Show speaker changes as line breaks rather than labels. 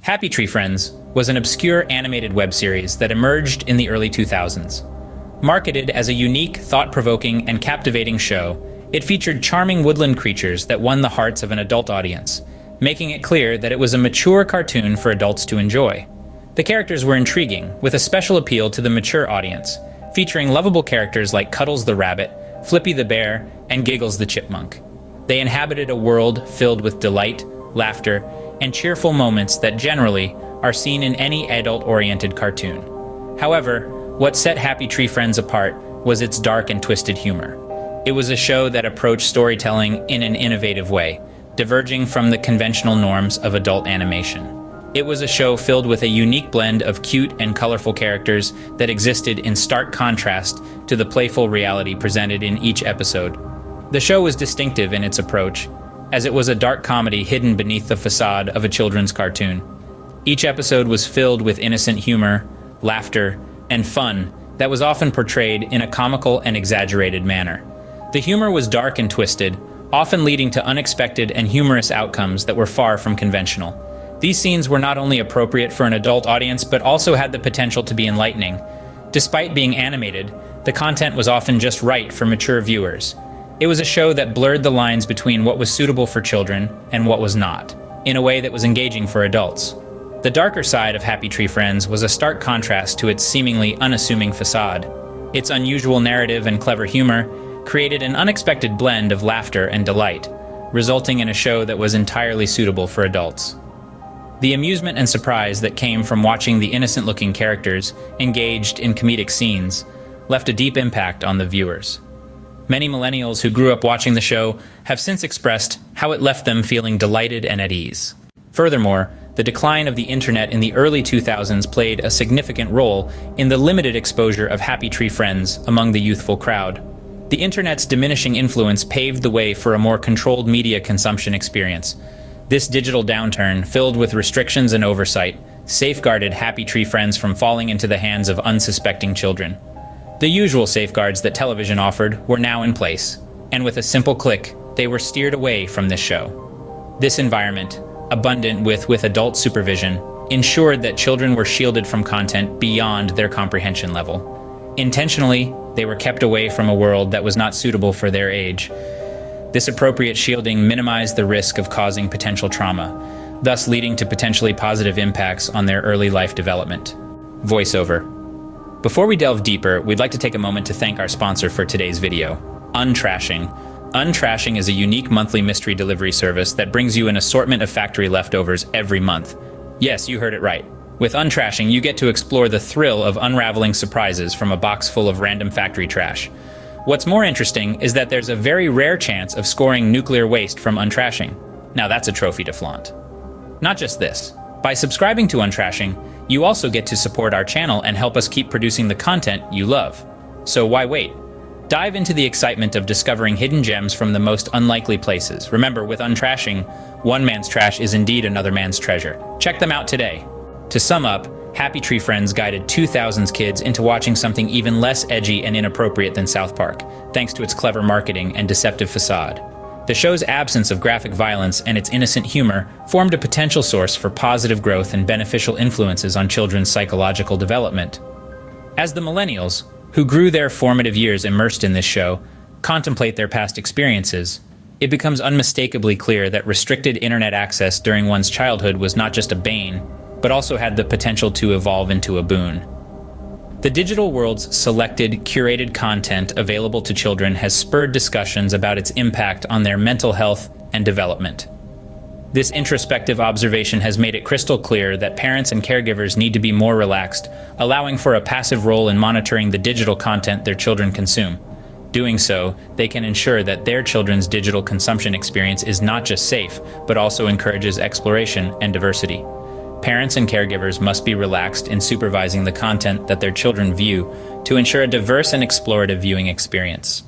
Happy Tree Friends was an obscure animated web series that emerged in the early 2000s. Marketed as a unique, thought-provoking, and captivating show, it featured charming woodland creatures that won the hearts of an adult audience, making it clear that it was a mature cartoon for adults to enjoy. The characters were intriguing, with a special appeal to the mature audience, featuring lovable characters like Cuddles the rabbit, Flippy the bear, and Giggles the chipmunk. They inhabited a world filled with delight, laughter, and cheerful moments that generally are seen in any adult-oriented cartoon. However, what set Happy Tree Friends apart was its dark and twisted humor. It was a show that approached storytelling in an innovative way, diverging from the conventional norms of adult animation. It was a show filled with a unique blend of cute and colorful characters that existed in stark contrast to the playful reality presented in each episode. The show was distinctive in its approach, as it was a dark comedy hidden beneath the facade of a children's cartoon. Each episode was filled with innocent humor, laughter, and fun that was often portrayed in a comical and exaggerated manner. The humor was dark and twisted, often leading to unexpected and humorous outcomes that were far from conventional. These scenes were not only appropriate for an adult audience, but also had the potential to be enlightening. Despite being animated, the content was often just right for mature viewers. It was a show that blurred the lines between what was suitable for children and what was not, in a way that was engaging for adults. The darker side of Happy Tree Friends was a stark contrast to its seemingly unassuming facade. Its unusual narrative and clever humor created an unexpected blend of laughter and delight, resulting in a show that was entirely suitable for adults. The amusement and surprise that came from watching the innocent-looking characters engaged in comedic scenes left a deep impact on the viewers. Many millennials who grew up watching the show have since expressed how it left them feeling delighted and at ease. Furthermore, the decline of the internet in the early 2000s played a significant role in the limited exposure of Happy Tree Friends among the youthful crowd. The internet's diminishing influence paved the way for a more controlled media consumption experience. This digital downturn, filled with restrictions and oversight, safeguarded Happy Tree Friends from falling into the hands of unsuspecting children. The usual safeguards that television offered were now in place, and with a simple click, they were steered away from this show. This environment, abundant with adult supervision, ensured that children were shielded from content beyond their comprehension level. Intentionally, they were kept away from a world that was not suitable for their age. This appropriate shielding minimized the risk of causing potential trauma, thus leading to potentially positive impacts on their early life development. Voiceover. Before we delve deeper, we'd like to take a moment to thank our sponsor for today's video, Untrashing. Untrashing is a unique monthly mystery delivery service that brings you an assortment of factory leftovers every month. Yes, you heard it right. With Untrashing, you get to explore the thrill of unraveling surprises from a box full of random factory trash. What's more interesting is that there's a very rare chance of scoring nuclear waste from Untrashing. Now that's a trophy to flaunt. Not just this. By subscribing to Untrashing, you also get to support our channel and help us keep producing the content you love. So why wait? Dive into the excitement of discovering hidden gems from the most unlikely places. Remember, with Untrashing, one man's trash is indeed another man's treasure. Check them out today. To sum up, Happy Tree Friends guided 2000s kids into watching something even less edgy and inappropriate than South Park, thanks to its clever marketing and deceptive facade. The show's absence of graphic violence and its innocent humor formed a potential source for positive growth and beneficial influences on children's psychological development. As the millennials, who grew their formative years immersed in this show, contemplate their past experiences, it becomes unmistakably clear that restricted internet access during one's childhood was not just a bane, but also had the potential to evolve into a boon. The digital world's selected, curated content available to children has spurred discussions about its impact on their mental health and development. This introspective observation has made it crystal clear that parents and caregivers need to be more relaxed, allowing for a passive role in monitoring the digital content their children consume. Doing so, they can ensure that their children's digital consumption experience is not just safe, but also encourages exploration and diversity. Parents and caregivers must be relaxed in supervising the content that their children view to ensure a diverse and explorative viewing experience.